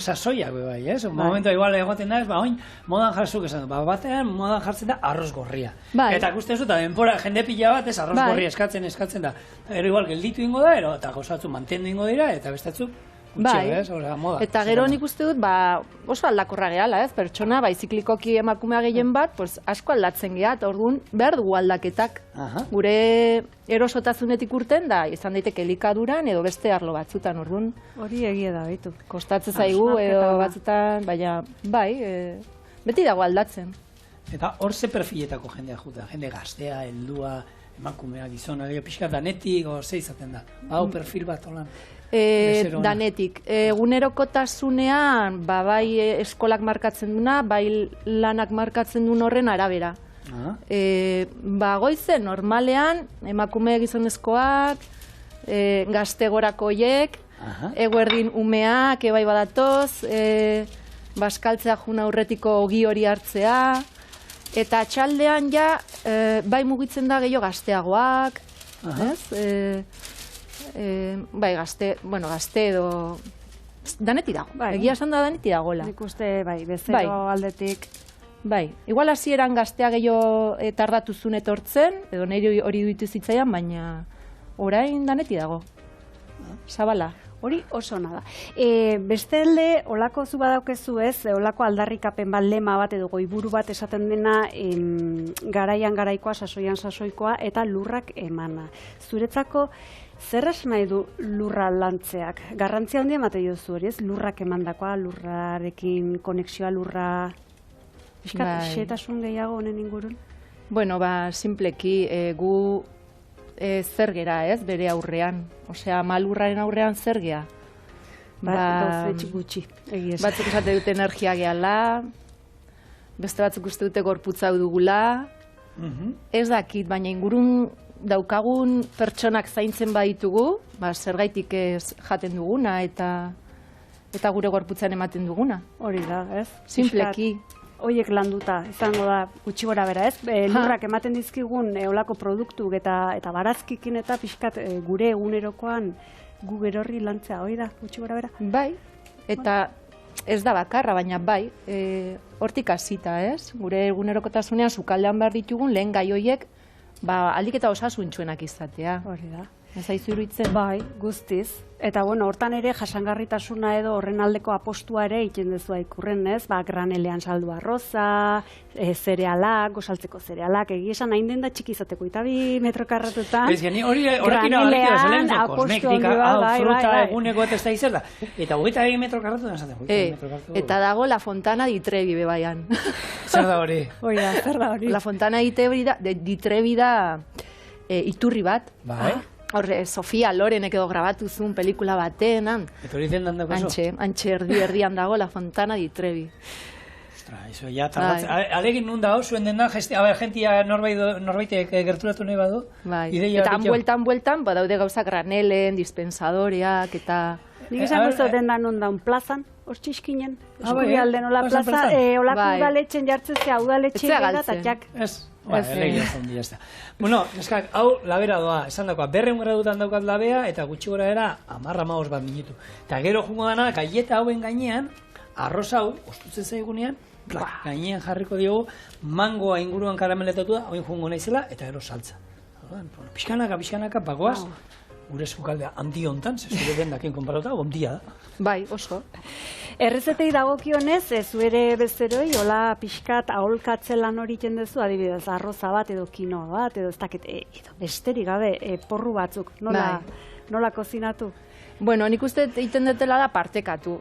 sasoiak bai, ez? Momentu igual egoten da, oin modan jartzuk esan du, batean modan jartzen da arroz gorria. Eta ikusten zu, eta denpora jende pila bat, ez arroz gorria eskatzen da. Ero igual gelditu ingo da, eta gozatzu mantendu ingo dira, eta bestatzuk eta gero nik uste dut oso aldakorra gehala, ez? Pertsona, ziklikoki emakumea gehien bat, asko aldatzen geha, eta orduan behar dugu aldaketak. Gure erosotazunetik urten da, izan daiteke elikaduran edo beste arlo batzutan, orduan. Hori egia da, baitu. Kostatzen zaigu edo batzutan, baina, beti dago aldatzen. Eta hor ze perfiletako jendea juta, jende gaztea, heldua, emakumea, gizona, pixka danetik, ze izaten da. Hau perfil bat, holan. Danetik. Egunerokotasunean, bai eskolak markatzen duna, bai lanak markatzen duen horren arabera. Goizen, normalean, emakume gizonezkoak, gazte gorako hoiek, eguerdin umeak, ebai badatoz, baskaltzea juna aurretiko ogi hori hartzea, eta txaldean bai mugitzen da gehiago gazteagoak, gazte edo daneti dago, egia esan da daneti dagoela. Nik uste, bezero aldetik. Igual hasieran gaztea gehiago tardatuzun etortzen, edo nire hori duitu zitzaian, baina orain daneti dago. Zabala. Hori oso nada. Beste alde, olako zu badaukezu ez, olako aldarrikapen bat, lema bat edo goiburu bat esaten dena garaian garaikoa, sasoian sasoikoa, eta lurrak emana. Zuretzako, zer esan nahi du lurra lantzeak? Garrantzia handia emate jozu hori, ez? Lurrak emandakoa, lurrarekin konexioa, lurra... Xetasun gehiago honen ingurun? Simpleki, gu zer gera, ez, bere aurrean. Osea, malurraren aurrean zer gea. Gutxi, egiz. Batzuk esate dute energia gehala, beste batzuk uste dute gorputza dugula. Ez dakit, baina ingurun daukagun pertsonak zaintzen baditugu, zergaitik ez jaten duguna eta gure gorputzan ematen duguna. Hori da, ez? Simpleki. Hoiek landuta, izango da gutxi gora bera, ez? Lurrak ematen dizkigun olako produktuk eta barazkikin eta pixkat gure egunerokoan gu gerorri lantzea, hori da, gutxi gora bera? Bai, eta ez da bakarra, baina bai, hortik hasita, ez? Gure egunerokotasunean sukaldean behar ditugun lehen gai hoiek aldik eta osasuntsuenak izatea. Hori da. Ez aizu iruditzen? Bai, guztiz. Eta hortan ere jasangarritasuna edo horren aldeko apostua ere egiten duzu ikurren, ez? Granelean saldu arroza, zerealak, gosaltzeko zerealak, egia esan hain den da txiki izateko, eta 2 metro karratutan. Ez geni horrekin abarritu da, kosmektika, fruta, eguneko eta ez da izer da. Eta 22 metro karratutan esaten. Eta dago La Fontana di Trevi bebaian. Zer da hori? Zer da hori? La Fontana di Trevi da iturri bat. Bai. Horre, Sofia Lorenek edo grabatu zuen pelikula baten, Eta hori zen dandako eso? Antxe erdian dago La Fontana di Trevi. Ostra, eso ya tardatzen. Alegin nun da, zuen den da, jentia norbaitek gerturatu nahi badu. Eta bueltan, badaude gauza granelen, dispensadoreak, eta... Nik esan guztu den da nun daun plazan, hor txiskinen. Eskubi alde nola plaza, olako udaletxen jartzen zea, udaletxen gara, eta txak. Bueno, neskak, hau labera doa, esan dakoa, 200 gradutan daukat labea, eta gutxi gora era 10-15 bat minutu. Eta gero jungo dana, gaieta hauen gainean, arroz hau, ostutzen zaigunean, gainean jarriko diogu, mangoa inguruan karameletatu da, oin joango naizela, eta gero saltza. Pixkanaka, bagoaz, gure sukaldea handi hontan, zure dendakin konparatuta, ondia da. Bai, oso. Errezetei dagokionez, zu ere bezeroi, hola pixkat aholkatze lan hori jendezu, adibidez, arroza bat edo kinoa bat, edo ez dakit, besterik gabe, porru batzuk, nola kozinatu? Bueno, nik uste egiten dutela da partekatu.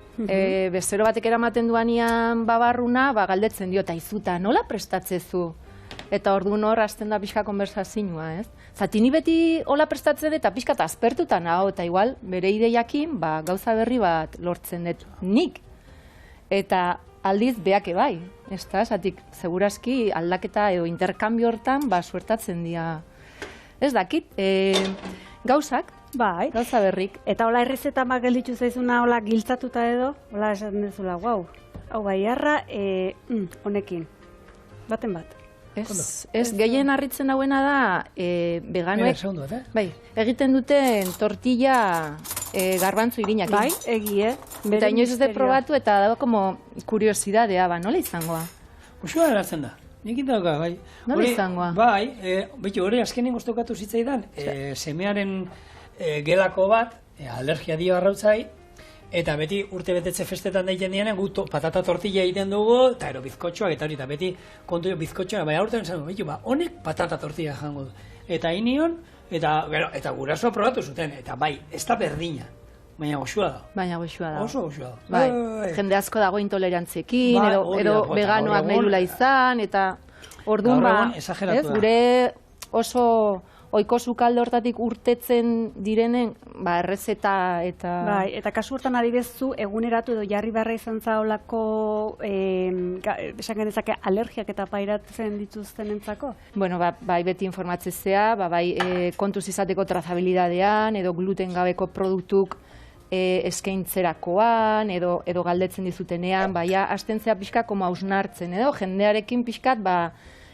Bezero batek eramaten duanian babarruna, galdetzen dio, eta izuta, nola prestatzezu? Eta orduan hor hasten da pixka konversazioa, ez? Zati ni beti hola prestatzen eta pixka eta aspertutan hau, eta igual bere ideiakin gauza berri bat lortzen dut nik. Eta aldiz beake bai, ez da? Zatik, segurazki aldaketa edo interkambio hortan suertatzen dira. Ez dakit, gauzak, bai, gauza berrik. Eta hola errezeta gelditu zaizuna hola giltzatuta edo, hola esaten dezula, hau bai harra, honekin, baten bat. Ez, gehien harritzen hauena da veganoek egiten duten tortilla garbantzu irinak. Bai, egie. Eta inoiz ez de probatu eta da como kuriosidadea, nola izangoa? Usua eratzen da. Nik dauka, bai. Nola izangoa? Bai, beti hori azkenen goztokatu zitzaidan, semearen gelako bat, alergia dio arrautzai, eta beti urte betetze festetan daiten dianen, gu patata tortilla egiten dugu, eta ero bizkotxoak, eta hori, eta beti kontu bizkotxoak, bai aurten zen, honek patata tortilla jango du. Eta inion, eta gurasoa probatu zuten, eta bai, ez da berdina, baina goxua da. Oso goxua da. Bai, jende asko dago intolerantziekin, edo veganoak nahi dula izan, eta orduan gure oso oiko sukalde hortatik urtetzen direnen, errezeta eta... Bai, eta kasu hortan adibezu eguneratu edo jarri beharra izan zaolako, esan genezake, alergiak eta pairatzen dituzten entzako? Bueno, bai beti informatzezea, bai kontuz izateko trazabilidadean, edo gluten gabeko produktuk eskaintzerakoan, edo galdetzen dizutenean, hasten zea pixka koma hausnartzen, edo jendearekin pixkat,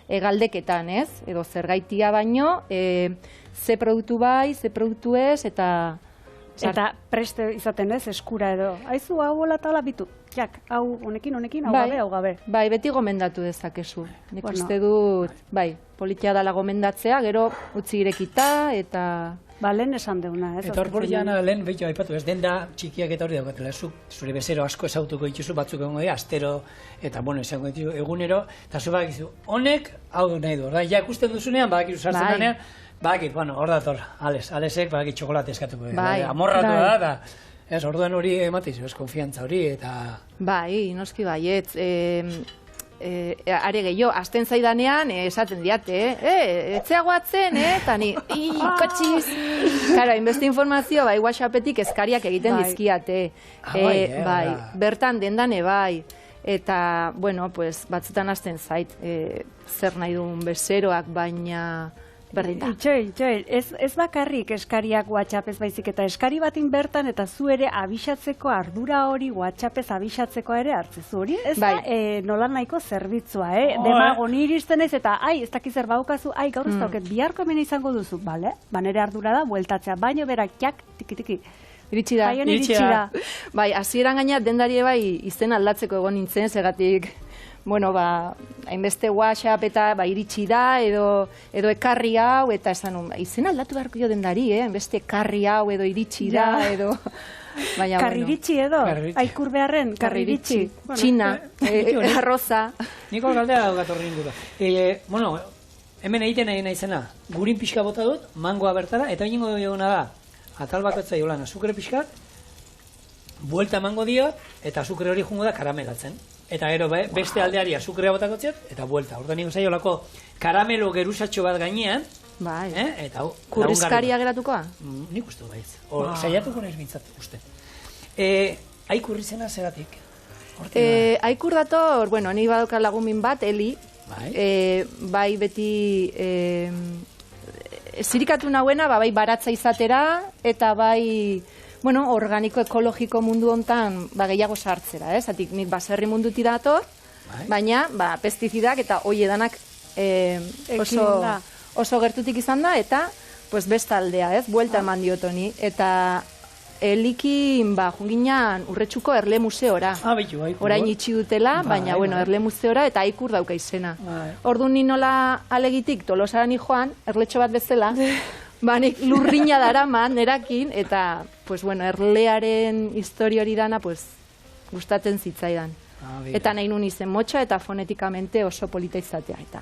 galdeketan, ez? Edo zergaitia baino, ze produktu bai, ze produktu ez, eta... Eta preste izaten ez, eskura edo. Aizu, hau hola eta hola bitu. Jak, hau honekin, hau gabe. Bai, beti gomendatu dezakezu. Nik uste dut, politia dala gomendatzea, gero utzi irekita, eta... Lehen esan deuna, ez? Eta hor jana lehen, behitu aipatu, ez denda txikiak eta hori daukatela, zure bezero asko ezautuko dituzu, batzuk egongo dira, astero, eta esango dituzu egunero, eta zu badakizu, honek, hau nahi du, ja ikusten duzunean, badakizu sartzen danean, badakit, hor dator, Alesek badakit txokolate eskatuko, amorratu da, ez, orduan hori ematizu, ez, konfiantza hori, eta... Bai, noski baietz, are gehiago, azten zaidanean, esaten diate, etzea guatzen, eta ni, kotxiz! Kara, inbeste informazio, WhatsAppetik eskariak egiten dizkiate. Bertan dendane, Eta, bueno, batzutan azten zait, zer nahi duen bezeroak, baina... Itxoin, ez bakarrik eskariak WhatsAppez baizik eta eskari batin bertan eta zu ere abixatzeko ardura hori WhatsAppez abixatzeko ere hartzezu hori. Ez da nola nahiko zerbitzua, Demago ni iristen ez eta ez dakiz zer baukazu, gaur ez dauket biharko hemen izango duzu, bale? Nere ardura da, bueltatzea, baino berak jak, tiki-tiki. Iritsi da. Bai, hasieran gaina dendari izen aldatzeko egon nintzen, segatik... Bueno, hainbeste WhatsApp eta iritsi da, edo ekarri hau, eta esan, izen aldatu beharko jo dendari, hainbeste ekarri hau, edo iritsi da, edo... Karriritsi edo, aikur beharren, karriritsi. Txina, arroza. Niko galdea gatorri ingo da. Bueno, hemen egiten nahi izena, gurin pixka bota dut, mangoa bertara, eta ingo duguna da, atal bakotza jolan, azukre pixkat, buelta mango diot, eta azukre hori jungo da karamelatzen. Eta gero beste aldeari azukrea botakotziot, eta buelta. Horda nik zaiolako karamelo geruzatxo bat gainean. Bai. Kurrizkaria geratukoa? Nik uste baiz. Zaiatuko nahiz bintzat uste. Aikurri zena zeratik? Aikur dator, bueno, ni badoka lagumin bat, Eli. Bai beti... Zirikatu nahuena, bai baratza izatera, eta bai... Bueno, organiko, ekologiko mundu hontan gehiago sartzera, zatik nik baserri munduti dator, baina pestizidak eta hoi edanak oso gertutik izan da, eta besta aldea, buelta eman diotoni, eta likin, junginan Urretxuko Erle Museora. Baitu, aikur. Orain itxi dutela, baina, bueno, Erle Museora eta aikur dauka izena. Orduan ni nola alegitik Tolosara ni joan, erletxo bat bezala, nik lurrina daraman, nerakin, eta, pues, bueno, erlearen historia hori dana, pues, gustatzen zitzaidan. Eta nahi nun izen motxa eta fonetikamente oso polita izatea. Eta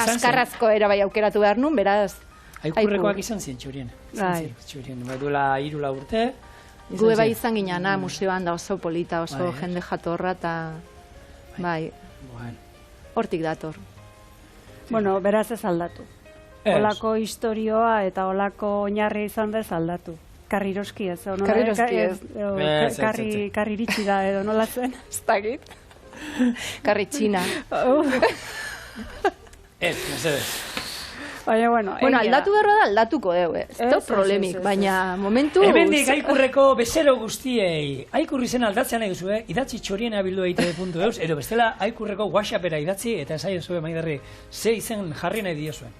azkarrazko era bai aukeratu behar nun, beraz... Aikurrekoak izan zien txurien. Bai duela 3 urte. Gu bai izan ginana, museoan da oso polita, oso jende jatorra, eta bai, hortik dator. Bueno, beraz ez aldatu. Olako historioa eta olako oinarri izan da ez aldatu. Karriroski ez, karri iritsi da edo nola zen? Ez dakit. Karri txina. Ez, mesedez. Baina, bueno, aldatu berro da aldatuko dugu, ez da problemik, baina momentu... Hemendik aikurreko bezero guztiei, aikurri zen aldatzea nahi duzu, idatzi txoriena bildu eitb.eus, edo bestela aikurreko whatsappera idatzi, eta esai duzu, maiderri, ze izen jarri nahi diozuen.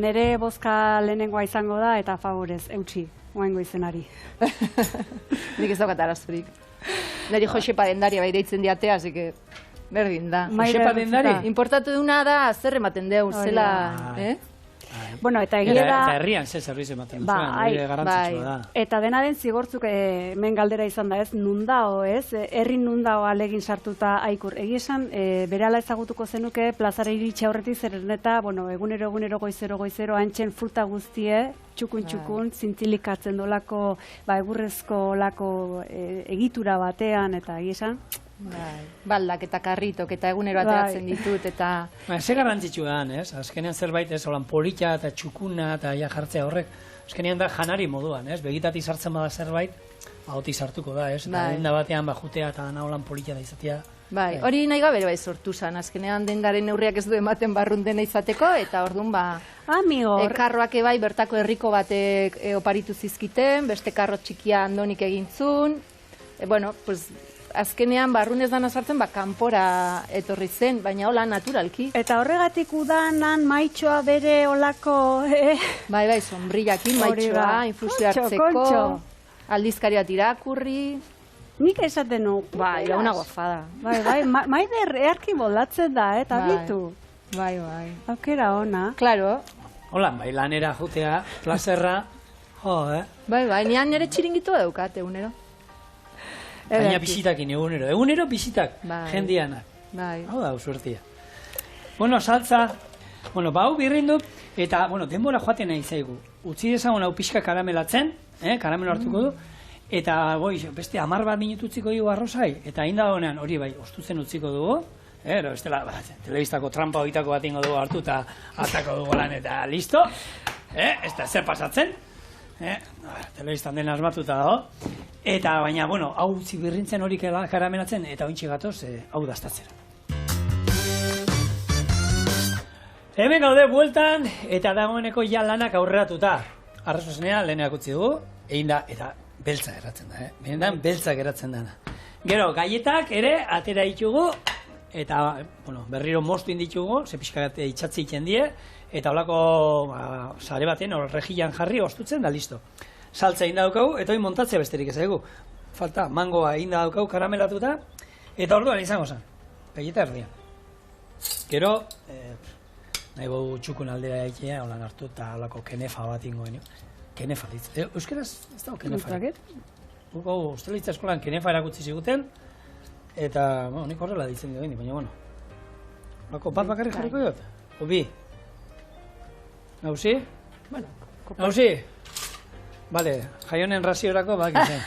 Nere bozka lehenengoa izango da, eta favorez, eutxi, oaingo izenari. Nik ez daukat arazurik. Neri Josepa Dendaria bai deitzen diatea, así que... Berdin da. Josepa Dendari? Importatu duna da, zer ematen deu, zela... Bueno, eta egia da... Eta herrian ze zerbitzu ematen zuen, garrantzitsua da. Eta dena den zigortzuk hemen galdera izan da ez, nundao ez, herri nundao alegin sartuta aikur. Egia esan, berehala ezagutuko zenuke, plazara iritsi aurretik zeren eta, bueno, egunero goizero, antxen fruta guztie, txukun, zintzilikatzen dolako, egurrezko olako egitura batean, eta egia esan... Baldak eta karritok eta egunero ateratzen ditut eta... Ze garrantzitsu da, ez? Azkenean zerbait, ez, holan polita eta txukuna eta jartzea horrek, azkenean da janari moduan, ez? Begitati sartzen bada zerbait, hoti sartuko da, ez? Eta denda batean jutea eta dana holan polita da izatea. Hori nahi gabe bai sortu zan, azkenean dendaren neurriak ez du ematen barrun dena izateko, eta orduan karroak ebai bertako herriko batek oparitu zizkiten, beste karro txikia andonik egintzun, bueno, pues... Azkenean, barrunez dana sartzen, kanpora etorri zen, baina hola naturalki. Eta horregatik udanan maitxoa bere olako... Bai, sombrillakin maitxoa, infusio hartzeko, aldizkaria irakurri... Nik esaten nu... Bai, una gozada. Maider earki moldatzen da, eta bitu. Bai. Aukera ona. Claro. Hola, lanera jutea, plazerra, Bai, nian nire txiringitua daukat, egunero. Baina bizitakin egunero bizitak, jendianak. Hau da, suertia. Bueno, saltza, hau birrindu, eta, denbora joaten nahi zaigu. Utzi dezagun hau pixka karamelatzen, karamelo hartuko du, eta, beste 10 minutu utziko dugu arrozai, eta hain da honean, hori bai, ostutzen utziko dugu, bestela, telebistako trampa horitako bat ingo dugu hartu, eta hartako dugu lan, eta listo, ez da zer pasatzen, telebistan den asmatuta dago, eta baina, hau zibirrintzen hori karamelatzen, eta ointxe gatoz, hau daztatzera. Hemen gaude bueltan, eta dagoeneko ja lanak aurreratuta. Arrazozenea, lehenak utzi dugu, egin da, eta beltza geratzen da, benetan beltza geratzen dana. Gero, gaietak ere, atera ditugu, eta, berriro moztu inditugu, ze pixkat itxatzi iten die, eta holako sare baten, regilan jarri, ostutzen da, listo. Saltza egin daukagu, eta hori montatzea besterik ez dugu. Falta, mangoa egin daukagu karamelatuta, eta orduan izango zen. Gaieta erdian. Gero, nahi bau txukun aldera egitea, holan hartu, eta holako kenefa bat ingoen. Kenefa ditz. Euskaraz ez dago kenefa. Hugo, ustelitza eskolan kenefa erakutsi ziguten, eta, nik horrela ditzen dira, baina, holako bat bakarri jarriko dut. Obi. Nauzi? Nauzi? Bale, jaionen raziorako bak izan.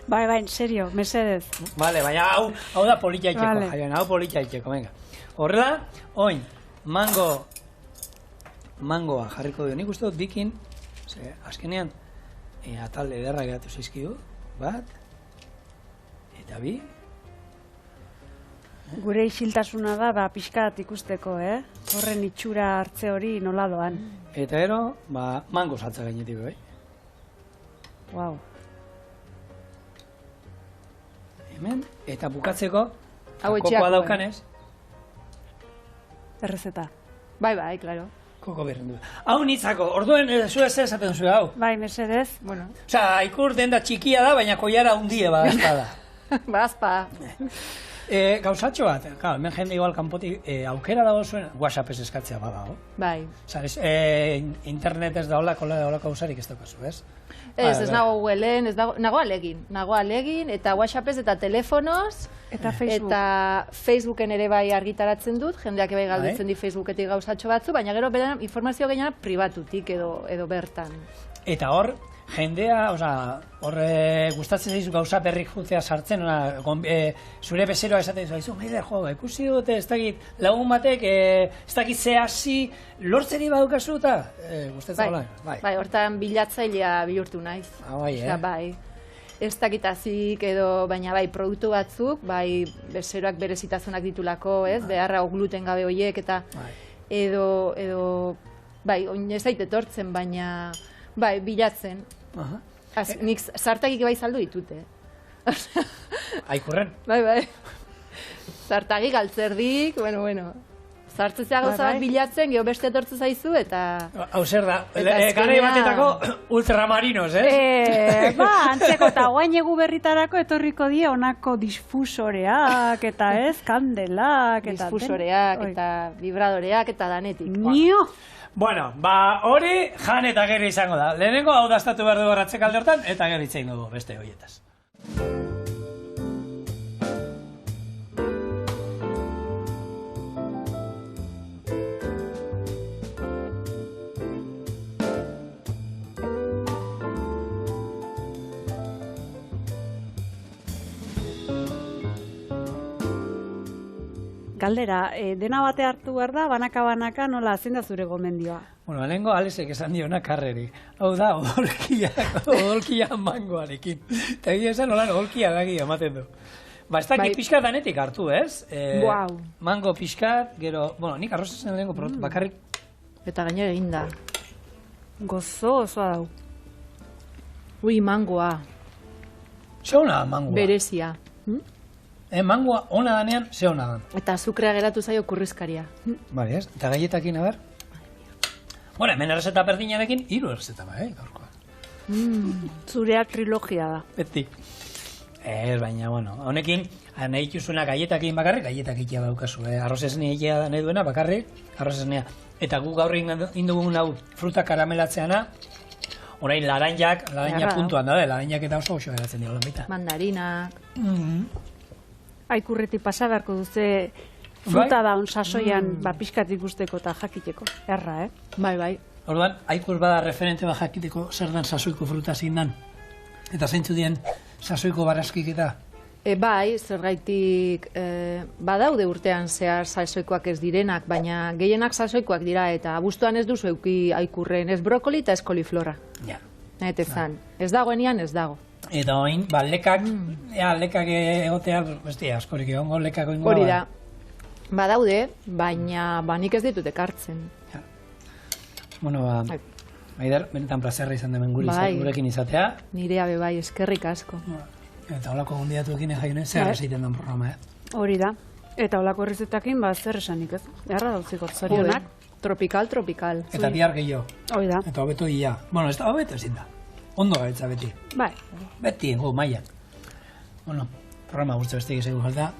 Bai, en serio, mesedez. Bale, baina hau da polita itxeko, jaion, hau polita itxeko, venga. Horrela, oin, mangoa jarriko du. Nik uste dut bikin, azkenean, atal ederra geratu zizkidu, bat, eta bi. Gure isiltasuna da, pixkat ikusteko, horren itxura hartze hori nola doan. Eta ero, mango saltza gainetik, bai? Wow. Hemen, eta bukatzeko, kokoa daukanez. Errezeta. Bai, klaro. Koko birrindu. Hau nitzako, orduen zure zer esaten zuen hau. Bai, mesedez. Bueno, Osa, Aikur denda txikia da, baina koiara hundie badazta da. bazpa. Gauzatxo bat, claro, hemen jende igual kanpotik aukera dago zuen, WhatsApp ez eskatzea badago. Bai. Sabes, internet ez da holako gauzarik ez daukazu, ez? Ez nago Googleen, nago alegin, eta WhatsAppez eta telefonoz, Eta Facebook. eta Facebooken ere bai argitaratzen dut, jendeak bai galdetzen di Facebooketik gauzatxo batzu, baina gero beren informazio gehiago pribatutik edo bertan. Eta hor, jendea, gustatzen zaizu gauza berrik jutzea sartzen, zure bezeroa esaten zaizu, ikusi dute, ez dakit, lagun batek, ez dakit ze hasi, lortzeri badukazu eta, gustatzen gola. Bai, hortan bilatzailea bihurtu naiz. Bai, Osea, bai. Ez dakitazik edo, baina bai, produktu batzuk, bai, bezeroak berezitasunak ditulako, ez, beharra gluten gabe hoiek, eta edo, bai, oin ez daite etortzen, baina, bai, bilatzen. Nik zartagik bai saldu ditute. Aikurren? Bai. Zartagik, altzerdik, bueno. Zartzezea gauza bat bilatzen, geho beste etortzen zaizu, eta... Hau zer da, garai batetako ultramarinos, ez? Antzeko eta guain egu berritarako etorriko die honako difusoreak, eta ez, kandelak, eta... Difusoreak, eta vibradoreak, eta danetik. Nio! Bueno, hori jan eta gerri izango da. Lehenengo hau daztatu behar dugu ratzekalde hortan, eta gerri itzein dugu beste horietaz. Galdera, dena bate hartu behar da, banaka nola zein da zure gomendioa? Bueno, lehenengo Alesek esan diona karreri. Hau da, odolkia mangoarekin. Eta egia esan nolan odolkia dagi ematen du. Ez dakit pixkat danetik hartu, ez? Mango pixkat, gero, nik arrozazen lehenengo produktu bakarrik. Eta gainera eginda. Gozo osoa dau. Ui, mangoa. Ze hona mangoa? Berezia. Mangoa ona danean, ze hona dan. Eta azukrea geratu zaio kurrizkaria. Bale, ez? Eta galletakin, a ber? Bueno, hemen errezeta berdinarekin, 3 errezeta gaurkoa. Zurea trilogia da. Beti. Ez, baina, honekin, nahi ikusuena galletakin bakarrik, galletak ikia daukazu. Arroz esnea ikia nahi duena bakarrik, arroz esnea. Eta gu gaur indugun hau fruta karamelatzeana, orain laranjak puntuan da, laranjak eta oso geratzen dira baita. Mandarinak. Aikurretik pasa beharko duze fruta daun sasoian pixkat ikusteko eta jakiteko. Erra, Bai. Orduan, Aikur bada referente bat jakiteko zer dan sasoiko fruta zein dan. Eta zeintzu dien sasoiko barazkik eta? Bai, zergaitik badaude urtean zehar sasoikoak ez direnak, baina gehienak sasoikoak dira eta abuztuan ez duzu euki Aikurren, ez brokoli eta ez koliflora. Ja. Ez dagoenian ez dago. Eta oin, lekak egotea, askorik egongo lekako ingo. Hori da, badaude, baina nik ez ditut ekartzen. Bueno, Maider, benetan plazerra izan demen gurekin izatea. Nirea bai, eskerrik asko. Eta holako gondiatuekin jaionen, zer esaiten den programa, Hori da, eta holako errezetakin, zer esanik ez. Erra dauziko, zorionak. Tropical. Eta bihar gehiago. Hori da. Eta hobeto ia. Bueno, ez da hobeto ezin da. Ondo gaitza beti. Bai. Beti, maian. Bueno, programa guzti bestik izaigu falta.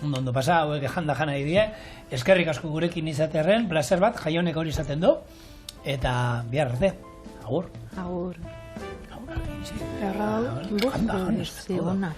Ondo pasa, hauek jana idie. Eskerrik asko gurekin izatearen, placer bat, jaionek hori izaten du. Eta bihar arte. Agur. Agur. Agur. Erra, Anda,